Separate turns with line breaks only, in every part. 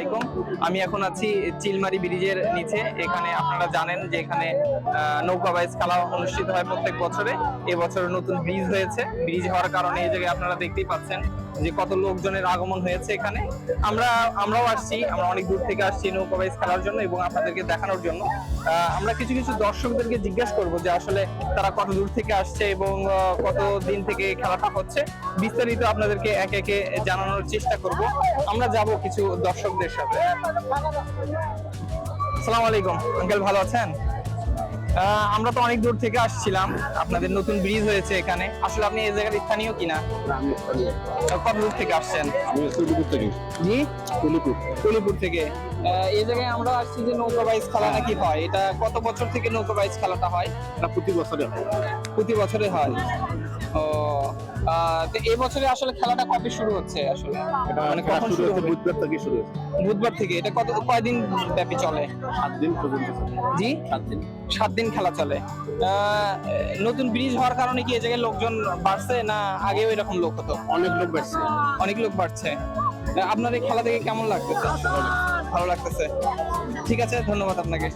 আলাইকুম। আমি এখন আছি চিলমারি ব্রিজের নিচে। এখানে আপনারা জানেন যে এখানে নৌকা বাইচ খেলা অনুষ্ঠিত হয় প্রত্যেক বছরে। এবছর নতুন ব্রিজ হয়েছে। ব্রিজ হওয়ার কারণে এই জায়গায় আপনারা দেখতেই পাচ্ছেন যে কত লোকজনের আগমন হয়েছে এখানে। আমরাও আসছি, আমরা অনেক দূর থেকে আসছি নৌকা বাইচ খেলার জন্য এবং আপনাদেরকে দেখানোর জন্য। আমরা কিছু কিছু দর্শকদেরকে জিজ্ঞেস করব যে আসলে তারা কত দূর থেকে আসছে এবং কত দিন থেকে খেলাটা হচ্ছে। বিস্তারিত আপনাদেরকে একে একে জানানোর চেষ্টা করব। আমরা যাব কিছু দর্শকদের সাথে। আসসালামু আলাইকুম আঙ্কেল, ভালো আছেন? আমরা তো অনেক দূর থেকে আসছিলাম, আপনাদের নতুন ব্রিজ হয়েছে এখানে। আসলে আপনি এই জায়গার স্থানীয় কিনা? কত দূর থেকে আসছেন? জি, কুলিপুর থেকে। এই জায়গায় আমরা আসছি যে নৌকা বাইচ খেলা নাকি হয়, এটা কত বছর থেকে নৌকা বাইচ খেলাটা হয়?
প্রতি বছরে হয়।
প্রতি বছরে হয়। ও, তো এই বছরে আসলে খেলাটা কবে শুরু হচ্ছে? আসলে
এটা
মানে কখন শুরু হবে?
বুধবার থেকে শুরু হয়েছে।
বুধবার থেকে। এটা কয়দিন ব্যাপী চলে?
7 দিন পর্যন্ত চলে।
জি,
7 দিন।
7 দিন খেলা চলে। নতুন ব্রিজ হওয়ার কারণে কি এই জায়গায় লোকজন বাড়ছে না আগেও এরকম লোক হতো?
অনেক লোক বাড়ছে।
অনেক লোক বাড়ছে। আপনার এই খেলা দেখে কেমন লাগতেছে? ভালো লাগতেছে। ঠিক আছে, ধন্যবাদ আপনাকে।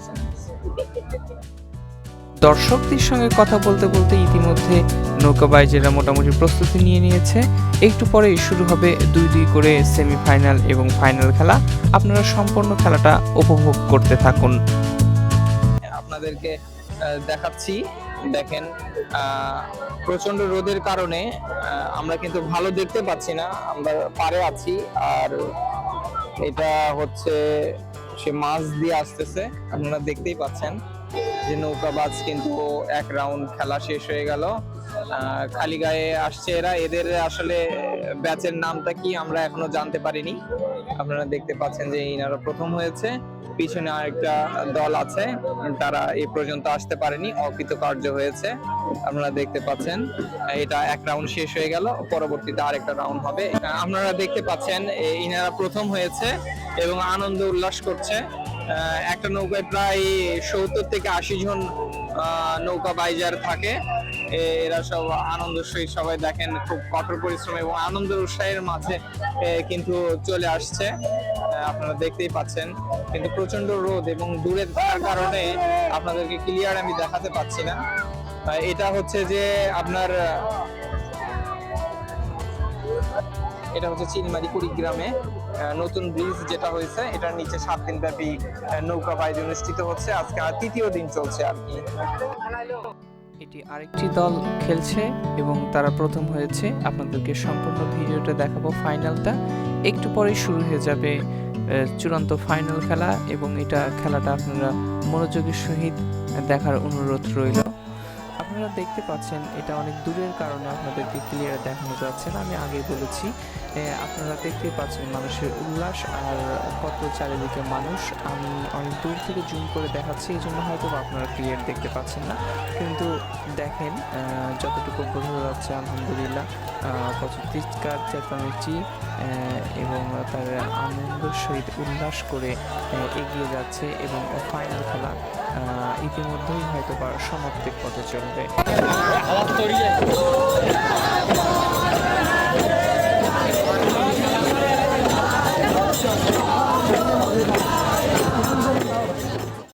দর্শকদের সঙ্গে কথা বলতে বলতে ইতিমধ্যে নৌকাবাইজেরা মোটামুটি প্রস্তুতি নিয়ে নিয়েছে। একটু পরেই শুরু হবে 2-2 করে সেমিফাইনাল এবং ফাইনাল খেলা। আপনারা সম্পূর্ণ খেলাটা উপভোগ করতে থাকুন।
আপনাদেরকে দেখাচ্ছি, দেখেন প্রচন্ড রোদের কারণে আমরা কিন্তু ভালো দেখতে পাচ্ছি না। আমরা পারে আছি আর এটা হচ্ছে সে মাছ দিয়ে আসতেছে। আপনারা দেখতেই পাচ্ছেন যে নৌকাবাজ কিন্তু এক রাউন্ড খেলা শেষ হয়ে গেল। খালি গায়ে আসছে এরা। এদের আসলে ব্যাচের নামটা কি আমরা এখনো জানতে পারিনি। আপনারা দেখতে পাচ্ছেন যে ইনারা প্রথম হয়েছে, পিছনে আরেকটা দল আছে, তারা এই পর্যন্ত আসতে পারেনি, অকৃতকার্য হয়েছে। আপনারা দেখতে পাচ্ছেন এটা এক রাউন্ড শেষ হয়ে গেল, পরবর্তীতে আরেকটা রাউন্ড হবে। আপনারা দেখতে পাচ্ছেন ইনারা প্রথম হয়েছে এবং আনন্দ উল্লাস করছে। একটা নৌকায় প্রায় 70 থেকে 80 জন নৌকা বাইজার থাকে। এরা সব আনন্দ সহিত সবাই দেখেন খুব কঠোর পরিশ্রম এবং আনন্দ উৎসাহের মাঝে কিন্তু চলে আসছে। আপনারা দেখতেই পাচ্ছেন কিন্তু প্রচন্ড রোদ এবং দূরে থাকার কারণে আপনাদেরকে ক্লিয়ার আমি দেখাতে পাচ্ছি না। এটা হচ্ছে যে আপনার এটা হচ্ছে চিলমারি কুড়িগ্রামে নতুন ব্রিজ যেটা হয়েছে, এটার নিচে 7 দিন ব্যাপী নৌকা বাইচ অনুষ্ঠিত হচ্ছে। আজকে তৃতীয় দিন চলছে আর কি।
এটি আরেকটি দল খেলছে এবং তারা প্রথম হয়েছে। আপনাদেরকে সম্পূর্ণ ভিডিওটা দেখাবো। ফাইনালটা একটু পরে শুরু হয়ে যাবে, চূড়ান্ত ফাইনাল খেলা, এবং খেলাটা আপনারা মনোযোগের সহিত দেখার অনুরোধ রইল। আপনারা দেখতে পাচ্ছেন এটা অনেক দূরের কারণে আপনাদেরকে ক্লিয়ার দেখানো যাচ্ছে না। আমি আগেই বলেছি, আপনারা দেখতে পাচ্ছেন মানুষের উল্লাস আর কত চারিদিকে মানুষ। আমি অনেক দূর থেকে জুম করে দেখাচ্ছি, এই জন্য হয়তো আপনারা ক্লিয়ার দেখতে পাচ্ছেন না, কিন্তু দেখেন যতটুকু বোঝা যাচ্ছে আলহামদুলিল্লাহ কত চিৎকার চেঁচামেচি এবং তার আনন্দের সহিত উল্লাস করে এগিয়ে যাচ্ছে এবং ফাইনাল খেলা ইতিমধ্যেই হয়তো বা সমাপ্তির পথে চলবে।